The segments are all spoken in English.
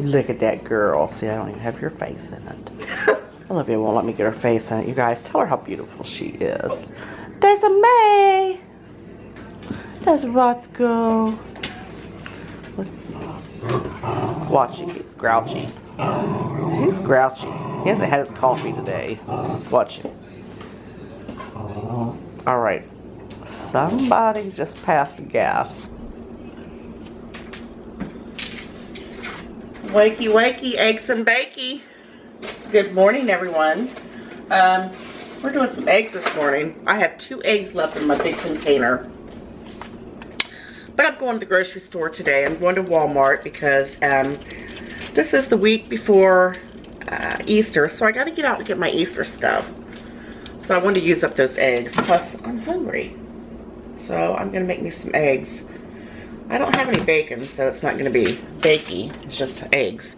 Look at that girl. See, I don't even have your face in it. Olivia won't let me get her face in it. You guys, tell her how beautiful she is. There's a May. There's Roscoe. Watch, he's grouchy. He's grouchy. He hasn't had his coffee today. Watch him. Alright. Somebody just passed gas. Wakey, wakey, eggs and bakey. Good morning, everyone. We're doing some eggs this morning. I have 2 eggs left in my big container. But I'm going to the grocery store today. I'm going to Walmart because this is the week before Easter. So I got to get out and get my Easter stuff. So I want to use up those eggs. Plus, I'm hungry. So I'm going to make me some eggs. I don't have any bacon, so it's not going to be bakey. It's just eggs.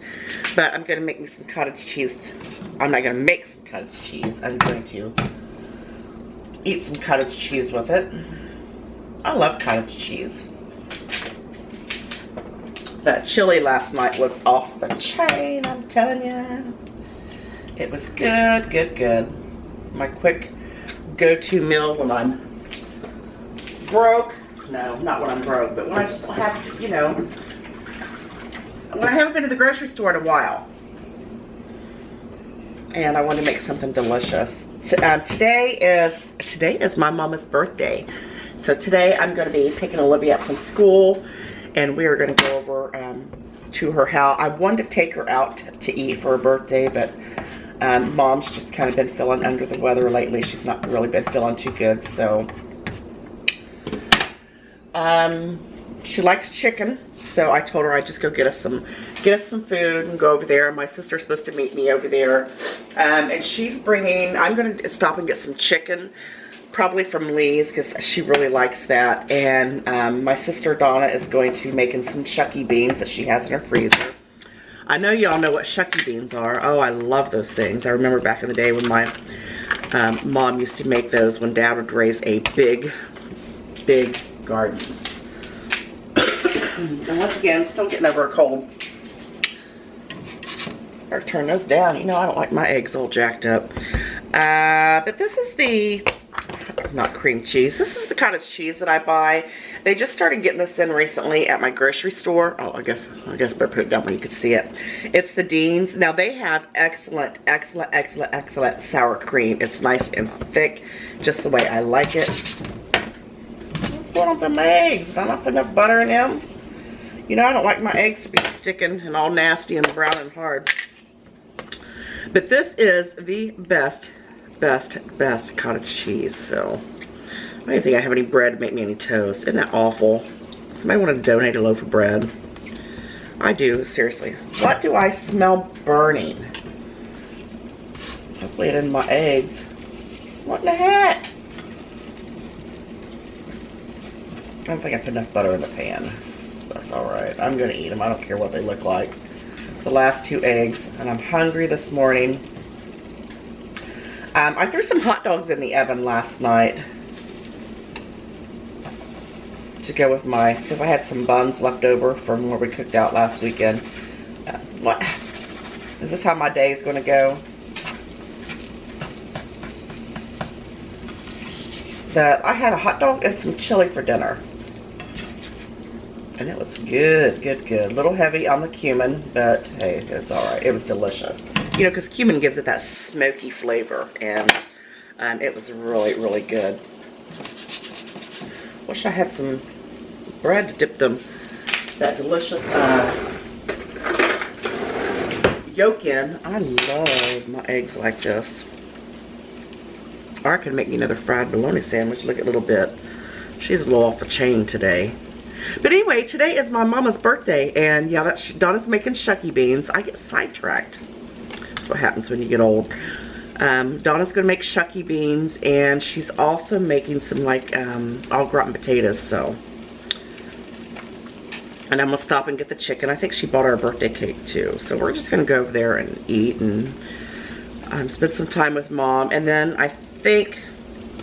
But I'm going to make me some cottage cheese. I'm not going to make some cottage cheese. I'm going to eat some cottage cheese with it. I love cottage cheese. That chili last night was off the chain, I'm telling you. It was good, good, good. My quick go-to meal when I'm broke. No, not when I'm broke, but when I just have, you know, when I haven't been to the grocery store in a while. And I want to make something delicious. Today is my mama's birthday. So today I'm going to be picking Olivia up from school. And we are going to go over to her house. I wanted to take her out to eat for her birthday, but Mom's just kind of been feeling under the weather lately. She's not really been feeling too good, so she likes chicken. So I told her I'd just go get us some food and go over there. My sister's supposed to meet me over there, and she's bringing. I'm going to stop and get some chicken. Probably from Lee's because she really likes that. And my sister Donna is going to be making some shucky beans that she has in her freezer. I know y'all know what shucky beans are. Oh, I love those things. I remember back in the day when my mom used to make those when Dad would raise a big, big garden. And once again, still getting over a cold. Better turn those down. You know I don't like my eggs all jacked up. But this is the... not cream cheese. This is the cottage cheese that I buy. They just started getting this in recently at my grocery store. Oh, I guess better put it down when you can see it. It's the Dean's. Now they have excellent sour cream. It's nice and thick, just the way I like it. What's going on with them eggs? Did I not put enough butter in them? You know I don't like my eggs to be sticking and all nasty and brown and hard. But this is the best cottage cheese. So I don't think I have any bread to make me any toast. Isn't that awful? Somebody want to donate a loaf of bread? I do, seriously. What do I smell burning? Hopefully it isn't my eggs. What in the heck? I don't think I put enough butter in the pan. That's alright. I'm gonna eat them. I don't care what they look like. The last 2 eggs, and I'm hungry this morning. I threw some hot dogs in the oven last night to go with my, because I had some buns left over from where we cooked out last weekend. What? Is this how my day is going to go? But I had a hot dog and some chili for dinner. And it was good, good, good. A little heavy on the cumin, but hey, it's alright. It was delicious. You know, because cumin gives it that smoky flavor, and it was really, really good. Wish I had some bread to dip them, that delicious yolk in. I love my eggs like this. Or I could make me another fried bologna sandwich. Look at a little bit. She's a little off the chain today. But anyway, today is my mama's birthday, and yeah, Donna's making shucky beans. I get sidetracked. That's what happens when you get old. Donna's gonna make shucky beans, and she's also making some like au gratin potatoes. So, and I'm gonna stop and get the chicken. I think she bought her a birthday cake too. So we're just gonna go over there and eat and spend some time with Mom, and then I think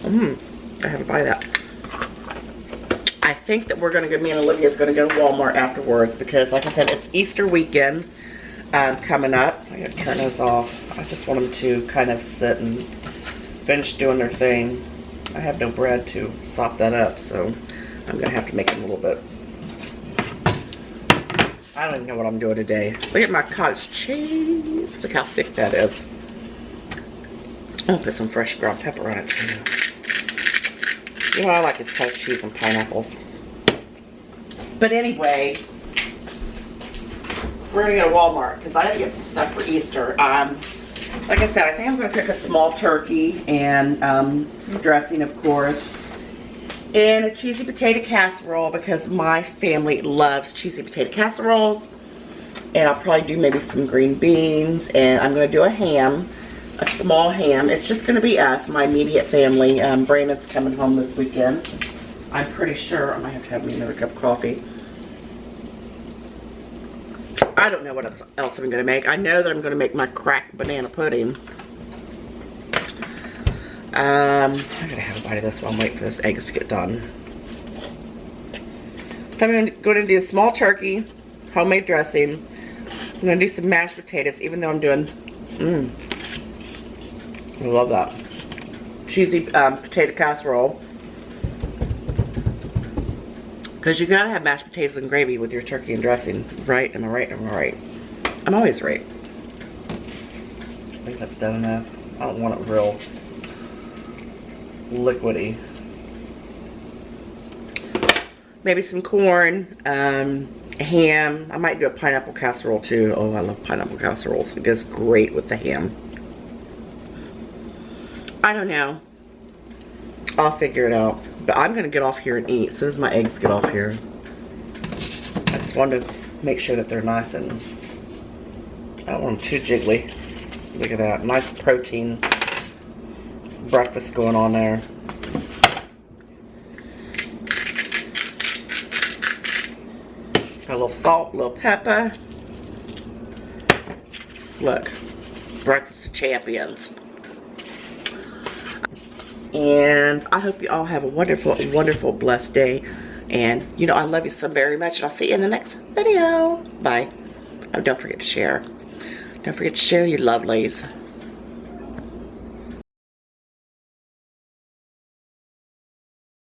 I have to buy that. I think that we're gonna go. Me and Olivia's gonna go to Walmart afterwards because, like I said, it's Easter weekend. coming up. I gotta turn those off. I just want them to kind of sit and finish doing their thing. I have no bread to sop that up, so I'm gonna have to make it a little bit. I don't even know what I'm doing today. Look at my cottage cheese. Look how thick that is. I'm gonna put some fresh ground pepper on it too. You know, I like this cottage cheese and pineapples. But anyway, we're gonna go to Walmart because I gotta get some stuff for Easter. Like I said, I think I'm gonna pick a small turkey and some dressing, of course, and a cheesy potato casserole because my family loves cheesy potato casseroles. And I'll probably do maybe some green beans, and I'm gonna do a ham. A small ham. It's just going to be us, my immediate family. Brandon's coming home this weekend. I'm pretty sure I might have to have me another cup of coffee. I don't know what else I'm going to make. I know that I'm going to make my cracked banana pudding. I gotta have a bite of this while I'm waiting for this eggs to get done. So I'm going to do a small turkey, homemade dressing. I'm going to do some mashed potatoes, even though I'm doing I love that. Cheesy potato casserole. Because you gotta have mashed potatoes and gravy with your turkey and dressing. Right? Am I right? Am I right? I'm always right. I think that's done enough. I don't want it real liquidy. Maybe some corn, ham. I might do a pineapple casserole too. Oh, I love pineapple casseroles. It goes great with the ham. I don't know. I'll figure it out. But I'm going to get off here and eat as soon as my eggs get off here. I just wanted to make sure that they're nice and I don't want them too jiggly. Look at that. Nice protein breakfast going on there. Got a little salt, a little pepper. Look. Breakfast of champions. And I hope you all have a wonderful, wonderful, blessed day. And, you know, I love you so very much. And I'll see you in the next video. Bye. Oh, don't forget to share. Don't forget to share, you lovelies.